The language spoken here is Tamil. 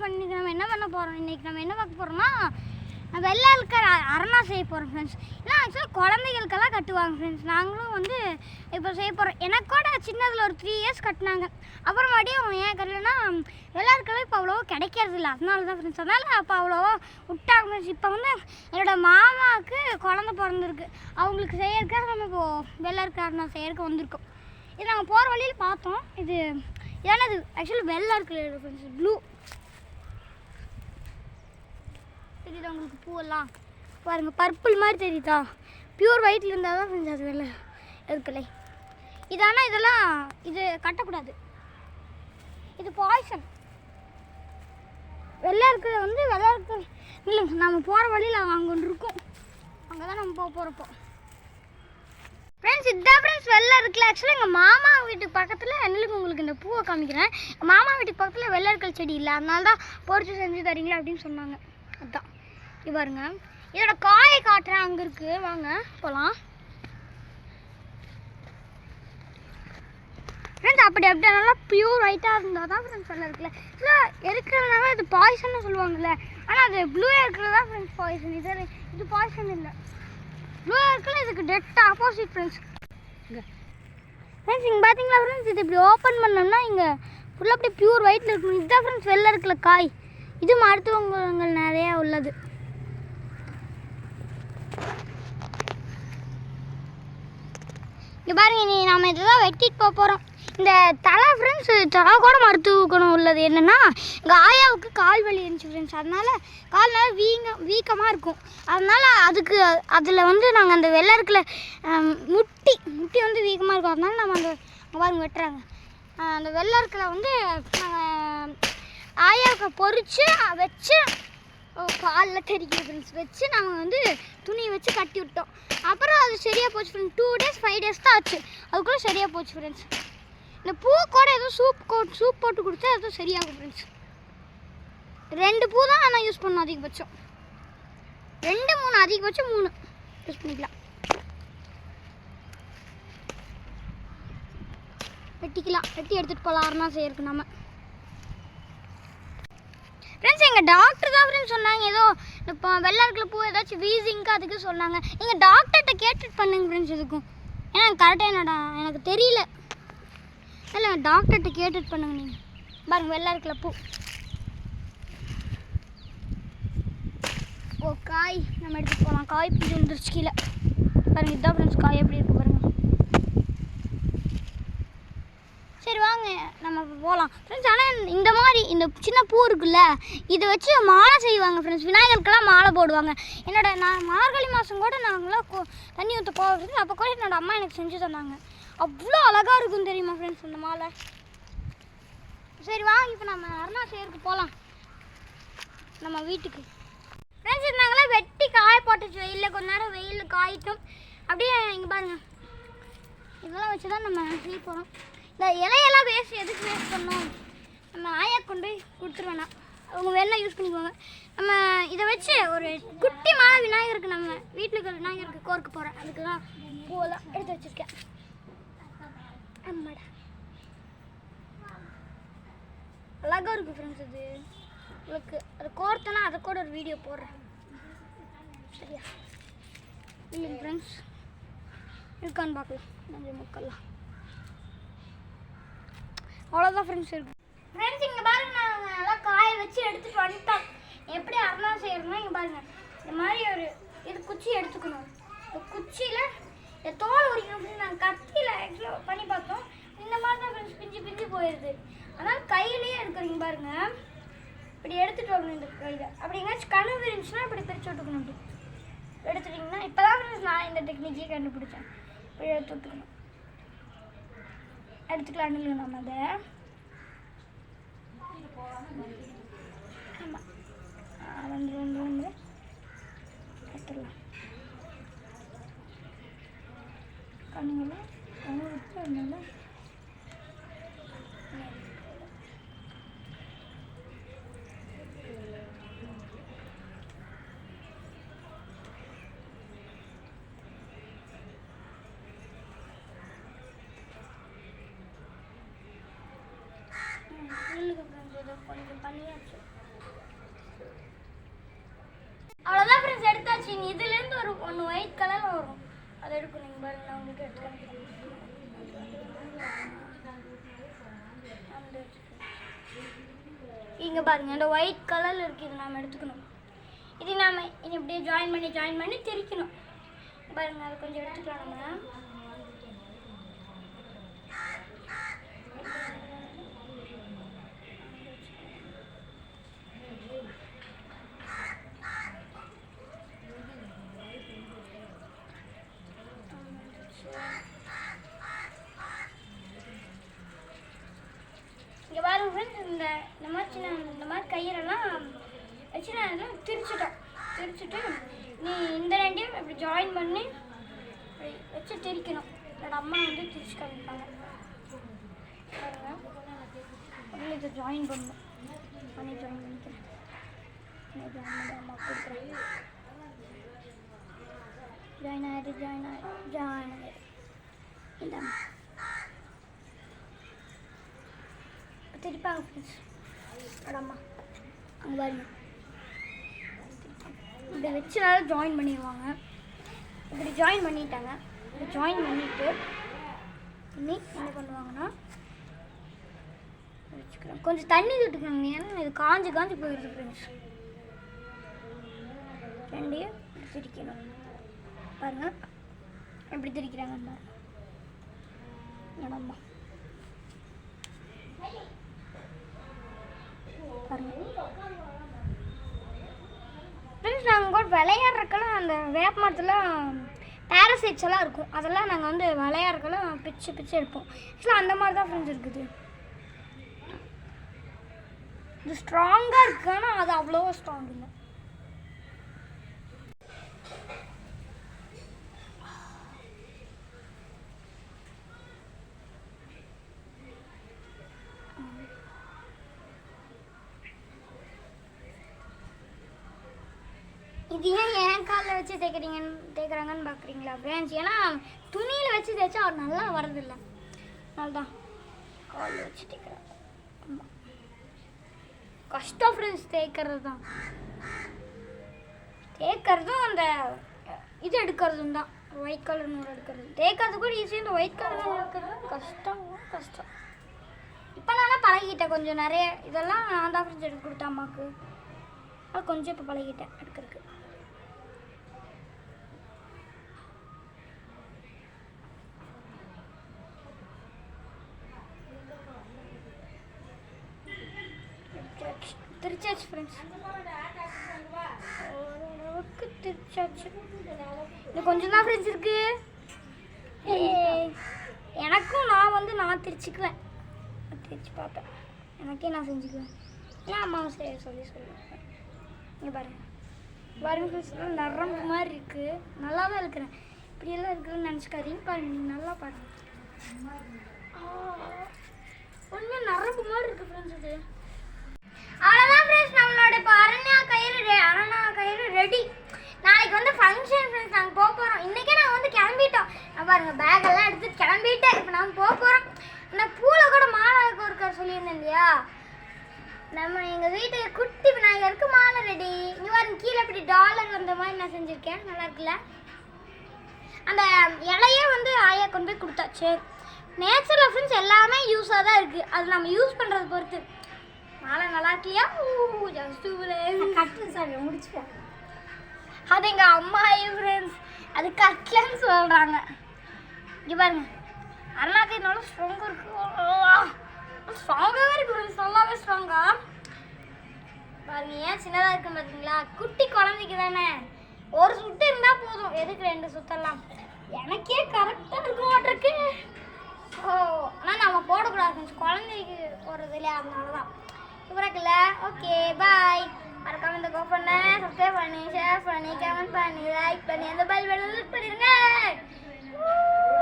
இன்றைக்கி நம்ம என்ன பண்ண போகிறோம், இன்றைக்கி நம்ம என்ன பார்க்க போகிறோம்னா வெள்ளை இருக்கிற அரணா செய்ய போகிறோம் ஃப்ரெண்ட்ஸ். ஏன்னா ஆக்சுவலாக குழந்தைகளுக்கெல்லாம் கட்டுவாங்க ஃப்ரெண்ட்ஸ். நாங்களும் வந்து இப்போ செய்ய போகிறோம். எனக்கு கூட சின்னதில் ஒரு 3 இயர்ஸ் கட்டினாங்க. அப்புறம் மறுபடியும் அவங்க ஏன் கட்டலைன்னா வெள்ளை இருக்கிறது இப்போ அவ்வளோவா கிடைக்கிறது இல்லை, அதனால தான் ஃப்ரெண்ட்ஸ். அதனால் அப்போ அவ்வளோவா விட்டாங்க ஃப்ரெண்ட்ஸ். இப்போ வந்து என்னோடய மாமாவுக்கு குழந்த பிறந்திருக்கு, அவங்களுக்கு செய்யறதுக்காக நம்ம இப்போது வெள்ளை இருக்கிற அரணா செய்யறதுக்கு வந்திருக்கோம். இது நாங்கள் போகிற வழியில் பார்த்தோம். இது ஏன்னா இது ஆக்சுவலி வெள்ளை இருக்கிற ஃப்ரெண்ட்ஸ், ப்ளூ தெரியுதா உங்களுக்கு? பூவெல்லாம் பாருங்கள், பர்பிள் மாதிரி தெரியுதா? பியூர் ஒயிட்டில் இருந்தால் தான் ஃப்ரெண்ட்ஸ் அது வெள்ளை இருக்குல்ல. இது ஆனால் இதெல்லாம் இது கட்டக்கூடாது, இது பாய்சன். வெள்ளை இருக்கிறத வந்து வெள்ளை இருக்கிற இல்லைங்க, நம்ம போகிற வழியில் அங்கே ஒன்று இருக்கும், அங்கே தான் நம்ம போக போகிறப்போ ஃப்ரெண்ட்ஸ். இதுதான் ஃப்ரெண்ட்ஸ் வெள்ளை இருக்குல்ல. ஆக்சுவலாக எங்கள் மாமா வீட்டுக்கு பக்கத்தில் என்னளுக்கு உங்களுக்கு இந்த பூவை காமிக்கிறேன். மாமா வீட்டுக்கு பக்கத்தில் வெள்ளை இருக்கிற செடி இல்லை, அதனால தான் பொறிச்சு செஞ்சு தரீங்களா அப்படின்னு சொன்னாங்க. அதுதான் இது பாருங்க, இதோட காயை காட்டுறேன், அங்கே இருக்குது, வாங்க போகலாம் ஃப்ரெண்ட்ஸ். அப்படி நல்லா பியூர் ஒயிட்டாக இருந்தால் தான் ஃப்ரெண்ட்ஸ் வெள்ளை இருக்குல்ல. இல்லை இருக்கிறதுனால இது பாய்சன்னு சொல்லுவாங்கள்ல, ஆனால் அது ப்ளூவாக இருக்கிறது தான் ஃப்ரெண்ட்ஸ் பாய்சன். இது பாய்சன் இல்லை, ப்ளூவாக இருக்குல்ல, இதுக்கு டெட் ஆப்போசிட் ஃப்ரெண்ட்ஸ். ஃப்ரெண்ட்ஸ் இங்கே பார்த்தீங்களா ஃப்ரெண்ட்ஸ், இது இப்படி ஓப்பன் பண்ணோம்னா இங்கே ஃபுல்லாக அப்படி பியூர் ஒயிட்டில் இருக்கணும். இதுதான் ஃப்ரெண்ட்ஸ் வெள்ளை இருக்குல்ல காய். இது மருத்துவ குணங்கள் நிறையா உள்ளது. இங்கே பாருங்க, நீ நம்ம இதை தான் வெட்டிட்டு போக போகிறோம். இந்த தலை ஃப்ரெண்ட்ஸ், தலை கூட மருத்துவ குணம் உள்ளது. என்னென்னா எங்கள் ஆயாவுக்கு கால் வலி இருந்துச்சு ஃப்ரெண்ட்ஸ், அதனால் கால் நல்லா வீக்கமாக இருக்கும். அதனால் அதில் வந்து நாங்கள் அந்த வெள்ளை இருக்கிற முட்டி வந்து வீக்கமாக இருக்கும். அதனால நம்ம அந்த பாருங்க வெட்டுறாங்க. அந்த வெள்ளை இருக்கிற வந்து நாங்கள் ஆயாவுக்கு பொறிச்சு வச்சு காலில் தெரிக்கிற ஃப்ரெண்ட்ஸ் வச்சு நாங்கள் வந்து துணியை வச்சு கட்டி விட்டோம். அப்புறம் அது சரியாக போச்சு ஃப்ரெண்ட்ஸ். 2 days 5 days தான் ஆச்சு, அதுக்குள்ளே சரியாக போச்சு ஃப்ரெண்ட்ஸ். இந்த பூ கூட ஏதோ சூப் போட்டு கொடுத்தா அதுவும் சரியாகும் ஃப்ரெண்ட்ஸ். 2 பூ தான் நான் யூஸ் பண்ணோம் அதிகபட்சம், 2 3 அதிகபட்சம் 3 யூஸ் பண்ணிக்கலாம். வெட்டி எடுத்துகிட்டு போகலாம் அரணா செய்யறதுக்கு நம்ம ஃப்ரெண்ட்ஸ். எங்கள் டாக்டர் தான் ஃப்ரெண்ட்ஸ் சொன்னாங்க, ஏதோ இப்போ வெள்ளை இருக்கிற பூ ஏதாச்சும் வீசிங்க்கு அதுக்கு சொன்னாங்க. நீங்கள் டாக்டர்கிட்ட கேட்டுட்டு பண்ணுங்க ஃப்ரெண்ட்ஸ் இதுக்கும். ஏன்னா கரெக்டாக எனக்கு தெரியல, இல்லை டாக்டர்கிட்ட கேட்டுட்டு பண்ணுங்க. நீங்கள் பாருங்கள் வெள்ளை இருக்கிற பூ காய் நம்ம எடுத்துகிட்டு போகலாம். காய் பிஞ்சு வந்துருச்சு கீழே பாருங்கள். இதுதான் ஃப்ரெண்ட்ஸ் காய் எப்படி இருக்கு பாருங்கள். சரி வாங்க நம்ம போகலாம் ஃப்ரெண்ட்ஸ். ஆனால் இந்த சின்ன பூ இருக்குல்ல, இதை வச்சு மாலை செய்வாங்க ஃப்ரெண்ட்ஸ். விநாயகருக்கெல்லாம் மாலை போடுவாங்க. நான் மார்கழி மாதம் கூட நாங்களாம் தண்ணி ஊற்ற போகிறது, அப்போ கூட என்னோடய அம்மா எனக்கு செஞ்சு தந்தாங்க. அவ்வளோ அழகாக இருக்கும் தெரியுமா ஃப்ரெண்ட்ஸ் அந்த மாலை. சரி வாங்க இப்போ நம்ம அரணா செய்யறதுக்கு போகலாம் நம்ம வீட்டுக்கு ஃப்ரெண்ட்ஸ். இருந்தாங்களா வெட்டி காய போட்டுச்சு வெயிலில், கொஞ்ச நேரம் வெயிலில் காயிட்டும். அப்படியே இங்கே பாருங்கள், இதெல்லாம் வச்சு தான் நம்ம செய்ய போகிறோம். இந்த இலையெல்லாம் எதுக்கு வேஸ்ட் பண்ணோம், நம்ம ஆயா கொண்டு போய் கொடுத்துருவேண்ணா, அவங்க வேணா யூஸ் பண்ணிக்குவாங்க. நம்ம இதை வச்சு ஒரு குட்டி மாலை விநாயகருக்கு நம்ம வீட்டில் இருக்கிற விநாயகருக்கு கோர்க்க போகிறேன். அதுக்கு தான் பூவெல்லாம் எடுத்து வச்சுருக்கேன். ஆமாடா அழகாக இருக்குது ஃப்ரெண்ட்ஸ். இது உங்களுக்கு அது கோர்த்தனா அதை கூட ஒரு வீடியோ போடுறேன் சரியா? இல்லைங்க ஃப்ரெண்ட்ஸ், இருக்கான்னு பார்க்கலாம். நன்றி மக்கள்லாம், அவ்வளோதான் ஃப்ரெண்ட்ஸ் இருக்குது. ஃப்ரெண்ட்ஸ் இங்கே பாருங்கள், நாங்கள் நல்லா காய வச்சு எடுத்துகிட்டு வந்துட்டோம். எப்படி அரணா செய்யணும்னா இங்கே பாருங்கள், இந்த மாதிரி இது குச்சி எடுத்துக்கணும். இந்த குச்சியில் இந்த தோல் உரிக்கணும் அப்படின்னு நாங்கள் கத்தியில் ஆக்சுவலாக பண்ணி பார்த்தோம். இந்த மாதிரி தான் ஃப்ரெண்ட்ஸ் பிஞ்சு போயிடுது. அதனால் கையிலேயே எடுக்கிறீங்க பாருங்கள், இப்படி எடுத்துகிட்டு வரணும். இந்த கையில் அப்படி எங்கேயாச்சும் கனவு இருந்துச்சுன்னா இப்படி பிரித்து விட்டுக்கணும். இப்படி எடுத்துட்டிங்கன்னா இப்போ தான் ஃப்ரெண்ட்ஸ் நான் இந்த டெக்னிக்கே கண்டுபிடிச்சேன். இப்படி எடுத்து விட்டுக்கணும். எடுத்துக்கலாம் இல்லை நம்ம அதை ஆமாம் ரெண்டு எடுத்துடலாம். கண்ணுங்களை விட்டு அதனால கொஞ்சம் பண்ணியாச்சு. ஒன்று ஒயிட் கலரில் வரும், அதை எடுக்கணும். நீங்கள் பாருங்க, நான் உங்களுக்கு எடுத்துக்கிறேன். இங்கே பாருங்கள், இந்த ஒயிட் கலரில் இருக்குது, இது நாம் எடுத்துக்கணும். இது நாம் இப்படியே ஜாயின் பண்ணி திரிக்கணும். பாருங்கள், அதை கொஞ்சம் எடுத்துக்கலாம் நம்ம. இங்கே பாருங்க ஃப்ரெண்ட்ஸ், இந்த மாதிரி கையிலலாம் வச்சு நான் திரிச்சுட்டு நீ இந்த ரெண்டையும் இப்படி ஜாயின் பண்ணி வச்சு திரிக்கணும். என்னோட அம்மா வந்து திரிச்சு காமிப்பாங்க பாருங்க. இதை ஜாயின் பண்ணணும். ஜாயின் பண்ணிக்கிறேன். அம்மா கொடுக்குறேன். ஜாயின் ஆயிடு. இந்த திருப்பாங்க ஃப்ரெண்ட்ஸ். அம்மா அங்கே பாருங்க, இப்படி வச்சு நல்லா ஜாயின் பண்ணிடுவாங்க. இப்படி ஜாயின் பண்ணிட்டாங்க. இப்படி ஜாயின் பண்ணிவிட்டு என்ன பண்ணுவாங்கன்னா வச்சுக்கிறேன். கொஞ்சம் தண்ணி விட்டுக்கணுங்க, ஏன்னா இது காஞ்சி போயிடுது ஃப்ரெண்ட்ஸ். ரெண்டையும் திரிக்கணும். பாருங்க எப்படி திரிக்கிறாங்க பாருங்க. ஃப்ரெண்ட்ஸ், நாங்கள் கூட விளையாடுறக்கெல்லாம் அந்த வேப்ப மரத்தில் பேரசைட்ஸ் எல்லாம் இருக்கும், அதெல்லாம் நாங்கள் வந்து விளையாடுறக்கெல்லாம் பிச்சு எடுப்போம். ஆக்சுவலாக அந்த மாதிரி தான் ஃப்ரெண்ட்ஸ் இருக்குது. இது ஸ்ட்ராங்காக இருக்குது, ஆனால் அது அவ்வளோவா ஸ்ட்ராங் இல்லை. இது ஏன் காலில் வச்சு தேய்க்கிறாங்கன்னு பார்க்குறீங்களா ஃப்ரெண்ட்ஸ்? ஏன்னா துணியில் வச்சு தேய்ச்சா அவர் நல்லா வரதில்லை, அதனால்தான் காலில் வச்சு தேய்க்கிறாங்க. கஷ்டம் ஃப்ரெண்ட்ஸ், தேய்க்கிறதும் அந்த இது எடுக்கிறதும் தான். ஒயிட் கலர் நூல் எடுக்கிறது தேய்க்கிறது கூட ஈஸியாக, இந்த ஒயிட் கலர் நூல் எடுக்கிறது கஷ்டம். இப்போ நான் பழகிட்டேன் கொஞ்சம். நிறைய இதெல்லாம் நான் தான் ஃப்ரெண்ட்ஸ் எடுத்து கொடுத்தேன் அம்மாவுக்கு. அது கொஞ்சம் இப்போ பழகிட்டேன் எடுக்கிறதுக்கு. திருச்சாச்சு ஃப்ரெண்ட்ஸ், ஓரளவுக்கு திருச்சாச்சு. இது கொஞ்சம் தான் ஃப்ரெண்ட்ஸ் இருக்கு. எனக்கும் நான் திருச்சிக்குவேன், திருச்சி பார்ப்பேன், எனக்கே நான் செஞ்சுக்குவேன். ஏன் அம்மாவை சொல்லுவேன். இங்கே பாருங்க ஃப்ரெண்ட்ஸ், நரம்பு மாதிரி இருக்குது. நல்லா தான் இருக்கிறேன். இப்படியெல்லாம் இருக்குதுன்னு நினச்சிக்காதீங்க. பாருங்க, நீங்கள் நல்லா பாருங்கள். உண்மையாக நரம்பு மாதிரி இருக்குது ஃப்ரெண்ட்ஸ். இது அவ்வளோதான் ஃப்ரெண்ட்ஸ், நம்மளோட இப்போ அரண்யா கயிறு ரெடி. நாளைக்கு வந்து ஃபங்க்ஷன் ஃப்ரெண்ட்ஸ், நாங்கள் போகிறோம். இன்றைக்கே நாங்கள் வந்து கிளம்பிட்டோம். பாருங்கள், பேக்கெல்லாம் எடுத்துகிட்டு கிளம்பிட்டேன். இப்போ நாங்கள் போகிறோம். நான் பூவில் கூட மாலை இருக்கார் சொல்லியிருந்தேன் இல்லையா? நம்ம எங்கள் வீட்டுக்கு குட்டி விநாயகருக்கு மாலை ரெடி. இங்கே பாருங்க, கீழே இப்படி டாலர் வந்த மாதிரி நான் செஞ்சுருக்கேன். நல்லா இருக்குல்ல? அந்த இலையே வந்து ஆயா கொண்டு போய் கொடுத்தாச்சு. நேச்சுரல் ஃப்ரெண்ட்ஸ் எல்லாமே யூஸாக தான் இருக்குது. அது நம்ம யூஸ் பண்ணுறதை பொறுத்து. மாலை நல்லா இருக்கலையா? கட்டு சார் முடிச்சுப்போம். அது எங்கள் அம்மா ஃப்ரெண்ட்ஸ், அது கட்லன்னு சொல்கிறாங்க. இங்கே பாருங்க, அண்ணாக்கு நல்லா ஸ்ட்ராங்காக இருக்குது. ஸ்ட்ராங்காகவே இருக்குது ஃப்ரெண்ட்ஸ், நல்லாவே ஸ்ட்ராங்காக பாருங்க. ஏன் சின்னதாக இருக்குன்னு பார்த்தீங்களா? குட்டி குழந்தைக்கு தானே, ஒரு சுட்டு இருந்தால் போதும், எதுக்கு 2 சுத்தலாம்? எனக்கே கரெக்டாக இருக்க மாட்டிருக்கு. ஆனால் நம்ம போடக்கூடாது ஃப்ரெண்ட்ஸ், குழந்தைக்கு போடுறது இல்லையா? அதனால தான் இருக்குல்ல. Okay bye. மறக்காம இந்த சப்ஸ்கிரைப் பண்ணி, ஷேர் பண்ணி, கமெண்ட் பண்ணி, லைக் பண்ணி, அந்த பெல் பட்டனை கிளிக் பண்ணிடுங்க.